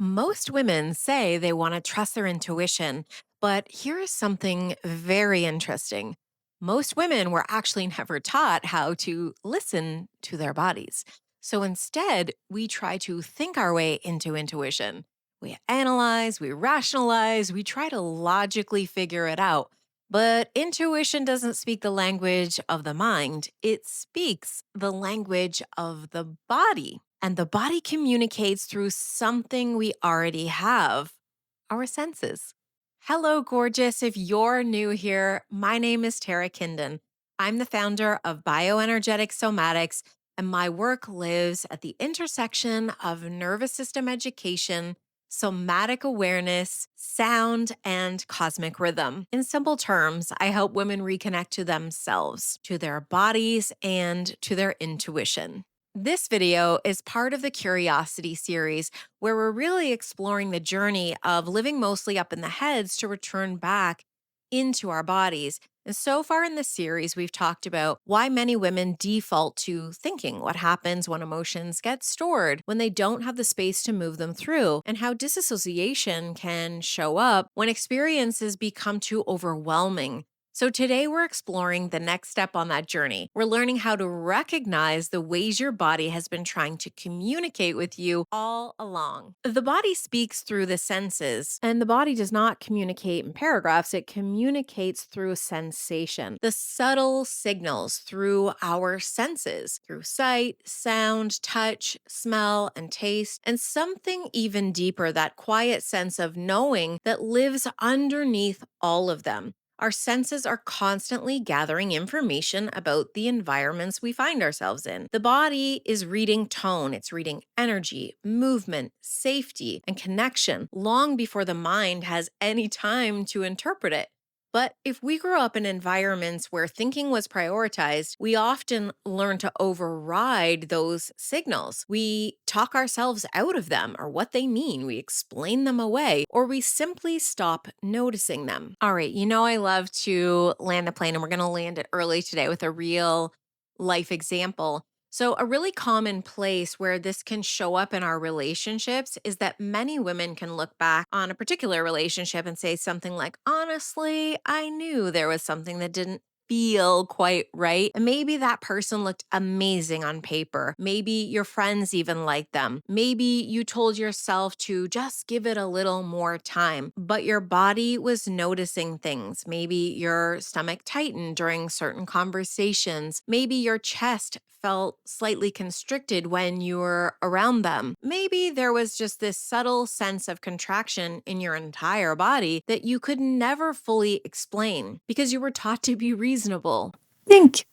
Most women say they want to trust their intuition, but here is something very interesting. Most women were actually never taught how to listen to their bodies. So instead, we try to think our way into intuition. We analyze, we rationalize, we try to logically figure it out. But intuition doesn't speak the language of the mind, it speaks the language of the body. And the body communicates through something we already have, our senses. Hello, gorgeous. If you're new here, my name is Tara Kinden. I'm the founder of Bioenergetic Somatics, and my work lives at the intersection of nervous system education, somatic awareness, sound, and cosmic rhythm. In simple terms, I help women reconnect to themselves, to their bodies, and to their intuition. This video is part of the Curiosity series, where we're really exploring the journey of living mostly up in the heads to return back into our bodies. And so far in this series, we've talked about why many women default to thinking, what happens when emotions get stored, when they don't have the space to move them through, and how disassociation can show up when experiences become too overwhelming. So, today we're exploring the next step on that journey. We're learning how to recognize the ways your body has been trying to communicate with you all along. The body speaks through the senses, and the body does not communicate in paragraphs, it communicates through sensation. The subtle signals through our senses, through sight, sound, touch, smell, and taste, and something even deeper, that quiet sense of knowing that lives underneath all of them. Our senses are constantly gathering information about the environments we find ourselves in. The body is reading tone, it's reading energy, movement, safety, and connection long before the mind has any time to interpret it. But if we grew up in environments where thinking was prioritized, we often learn to override those signals. We talk ourselves out of them or what they mean. We explain them away, or we simply stop noticing them. All right, I love to land the plane, and we're going to land it early today with a real life example. So, a really common place where this can show up in our relationships is that many women can look back on a particular relationship and say something like, honestly, I knew there was something that didn't feel quite right. And maybe that person looked amazing on paper. Maybe your friends even liked them. Maybe you told yourself to just give it a little more time, but your body was noticing things. Maybe your stomach tightened during certain conversations. Maybe your chest felt slightly constricted when you were around them. Maybe there was just this subtle sense of contraction in your entire body that you could never fully explain because you were taught to be reasonable. Think.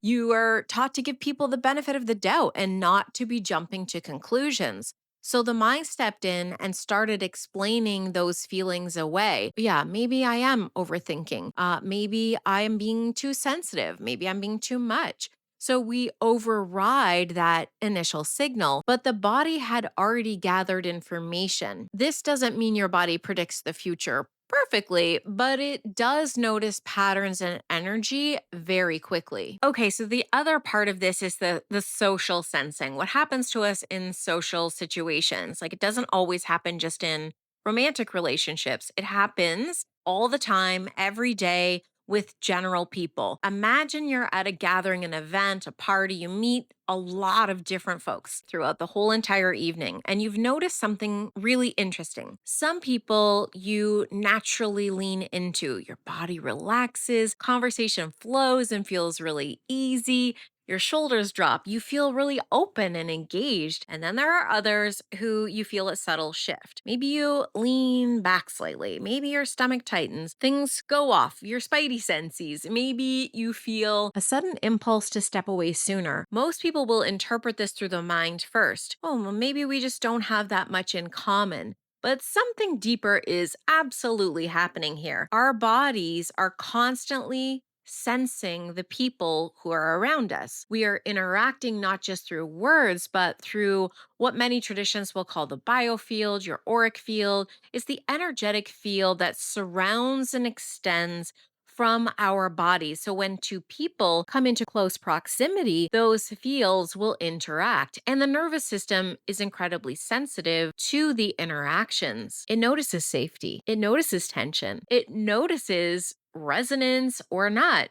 You were taught to give people the benefit of the doubt and not to be jumping to conclusions. So the mind stepped in and started explaining those feelings away. Yeah, maybe I am overthinking. Maybe I am being too sensitive. Maybe I'm being too much. So we override that initial signal, but the body had already gathered information. This doesn't mean your body predicts the future perfectly, but it does notice patterns and energy very quickly. Okay, so the other part of this is the social sensing. What happens to us in social situations? Like, it doesn't always happen just in romantic relationships. It happens all the time, every day, with general people. Imagine you're at a gathering, an event, a party, you meet a lot of different folks throughout the whole entire evening, and you've noticed something really interesting. Some people you naturally lean into, your body relaxes, conversation flows and feels really easy. Your shoulders drop, you feel really open and engaged. And then there are others who you feel a subtle shift. Maybe you lean back slightly. Maybe your stomach tightens. Things go off, your spidey senses. Maybe you feel a sudden impulse to step away sooner. Most people will interpret this through the mind first. Oh, well, maybe we just don't have that much in common. But something deeper is absolutely happening here. Our bodies are constantly sensing the people who are around us. We are interacting not just through words, but through what many traditions will call the biofield, your auric field, is the energetic field that surrounds and extends from our bodies. So when two people come into close proximity, those fields will interact. And the nervous system is incredibly sensitive to the interactions. It notices safety, it notices tension, it notices resonance or not.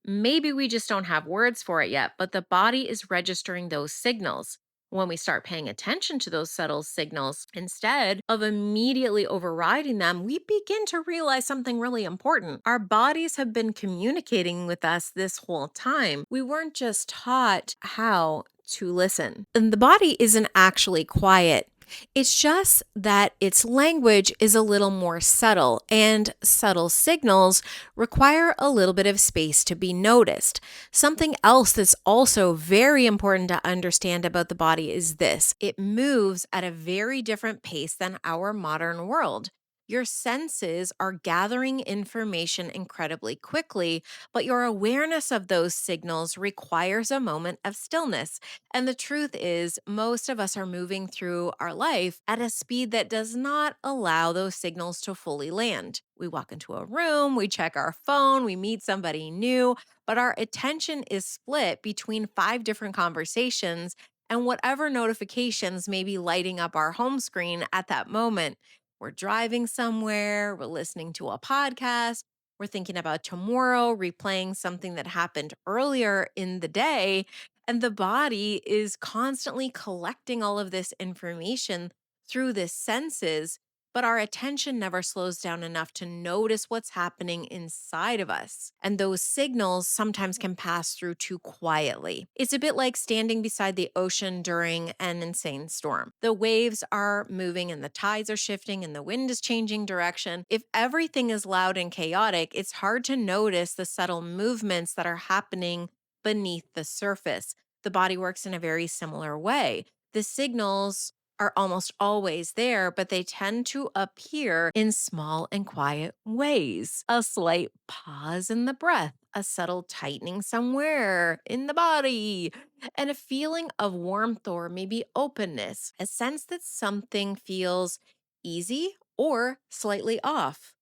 Maybe we just don't have words for it yet, but the body is registering those signals. When we start paying attention to those subtle signals, instead of immediately overriding them, we begin to realize something really important. Our bodies have been communicating with us this whole time. We weren't just taught how to listen. And the body isn't actually quiet. It's just that its language is a little more subtle, and subtle signals require a little bit of space to be noticed. Something else that's also very important to understand about the body is this: it moves at a very different pace than our modern world. Your senses are gathering information incredibly quickly, but your awareness of those signals requires a moment of stillness. And the truth is, most of us are moving through our life at a speed that does not allow those signals to fully land. We walk into a room, we check our phone, we meet somebody new, but our attention is split between five different conversations and whatever notifications may be lighting up our home screen at that moment. We're driving somewhere, we're listening to a podcast, we're thinking about tomorrow, replaying something that happened earlier in the day, and the body is constantly collecting all of this information through the senses, but our attention never slows down enough to notice what's happening inside of us. And those signals sometimes can pass through too quietly. It's a bit like standing beside the ocean during an insane storm. The waves are moving and the tides are shifting and the wind is changing direction. If everything is loud and chaotic, it's hard to notice the subtle movements that are happening beneath the surface. The body works in a very similar way. The signals are almost always there, but they tend to appear in small and quiet ways. A slight pause in the breath, a subtle tightening somewhere in the body, and a feeling of warmth or maybe openness, a sense that something feels easy or slightly off.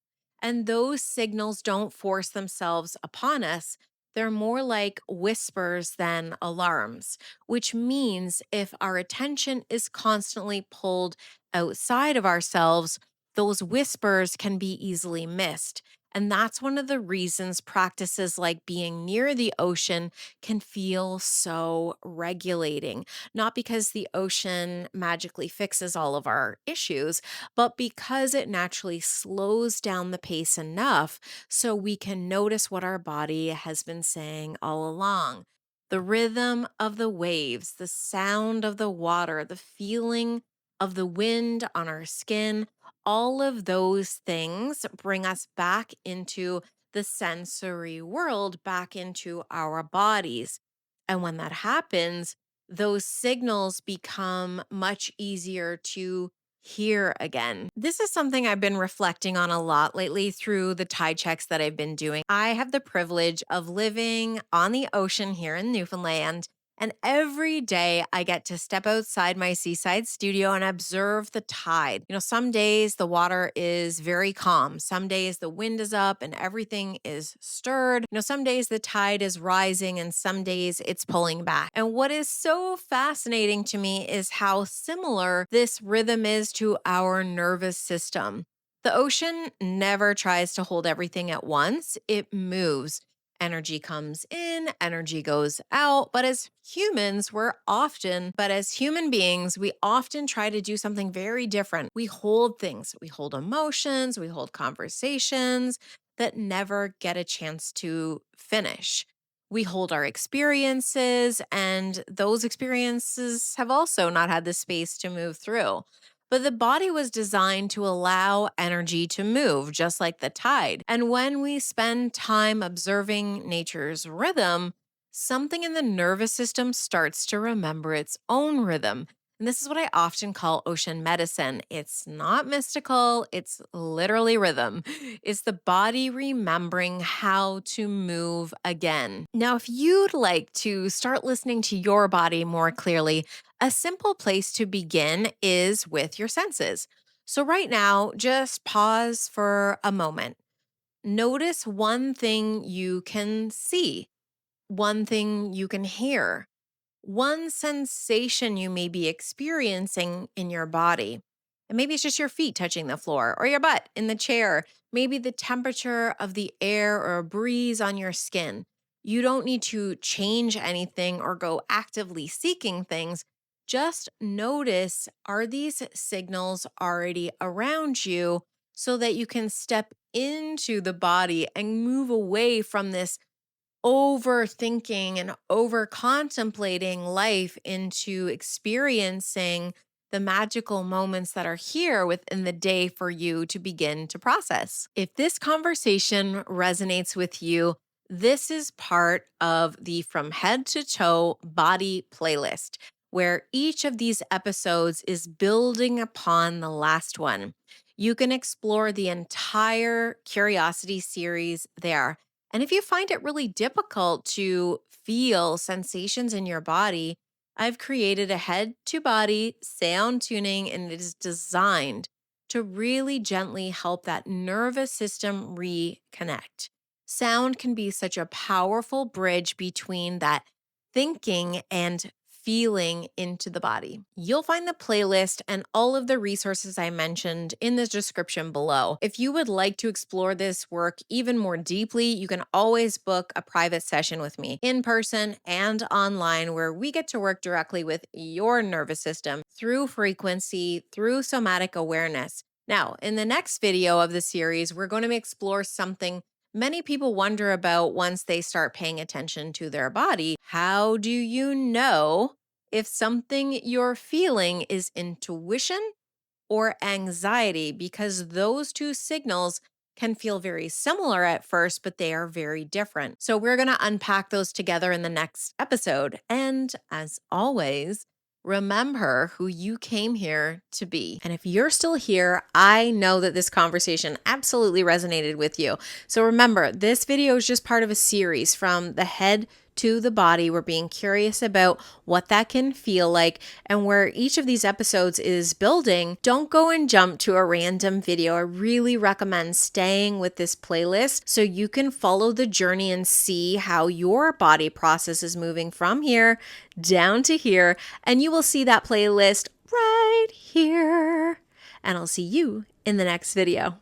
And those signals don't force themselves upon us. They're more like whispers than alarms, which means if our attention is constantly pulled outside of ourselves, those whispers can be easily missed. And that's one of the reasons practices like being near the ocean can feel so regulating. Not because the ocean magically fixes all of our issues, but because it naturally slows down the pace enough so we can notice what our body has been saying all along. The rhythm of the waves, the sound of the water, the feeling of the wind on our skin, all of those things bring us back into the sensory world, back into our bodies. And when that happens, those signals become much easier to hear again. This is something I've been reflecting on a lot lately through the tide checks that I've been doing. I have the privilege of living on the ocean here in Newfoundland. And every day I get to step outside my seaside studio and observe the tide. Some days the water is very calm. Some days the wind is up and everything is stirred. Some days the tide is rising and some days it's pulling back. And what is so fascinating to me is how similar this rhythm is to our nervous system. The ocean never tries to hold everything at once, it moves. Energy comes in, energy goes out. But as human beings, we often try to do something very different. We hold things, we hold emotions, we hold conversations that never get a chance to finish. We hold our experiences, and those experiences have also not had the space to move through. But the body was designed to allow energy to move, just like the tide. And when we spend time observing nature's rhythm, something in the nervous system starts to remember its own rhythm. And this is what I often call ocean medicine. It's not mystical, it's literally rhythm. It's the body remembering how to move again. Now, if you'd like to start listening to your body more clearly, a simple place to begin is with your senses. So, right now, just pause for a moment. Notice one thing you can see, one thing you can hear, one sensation you may be experiencing in your body. And maybe it's just your feet touching the floor or your butt in the chair, maybe the temperature of the air or a breeze on your skin. You don't need to change anything or go actively seeking things. Just notice, are these signals already around you so that you can step into the body and move away from this overthinking and over contemplating life into experiencing the magical moments that are here within the day for you to begin to process. If this conversation resonates with you, this is part of the From Head to Toe Body playlist, where each of these episodes is building upon the last one. You can explore the entire Curiosity series there. And if you find it really difficult to feel sensations in your body, I've created a head to body sound tuning, and it is designed to really gently help that nervous system reconnect. Sound can be such a powerful bridge between that thinking and feeling into the body. You'll find the playlist and all of the resources I mentioned in the description below. If you would like to explore this work even more deeply, you can always book a private session with me in person and online, where we get to work directly with your nervous system through frequency, through somatic awareness. Now, in the next video of the series, we're going to explore something many people wonder about once they start paying attention to their body. How do you know if something you're feeling is intuition or anxiety? Because those two signals can feel very similar at first, but they are very different. So, we're going to unpack those together in the next episode. And as always, remember who you came here to be. And if you're still here, I know that this conversation absolutely resonated with you. So remember, this video is just part of a series from the head to the body. We're being curious about what that can feel like, and where each of these episodes is building. Don't go and jump to a random video. I really recommend staying with this playlist so you can follow the journey and see how your body process is moving from here down to here. And you will see that playlist right here. And I'll see you in the next video.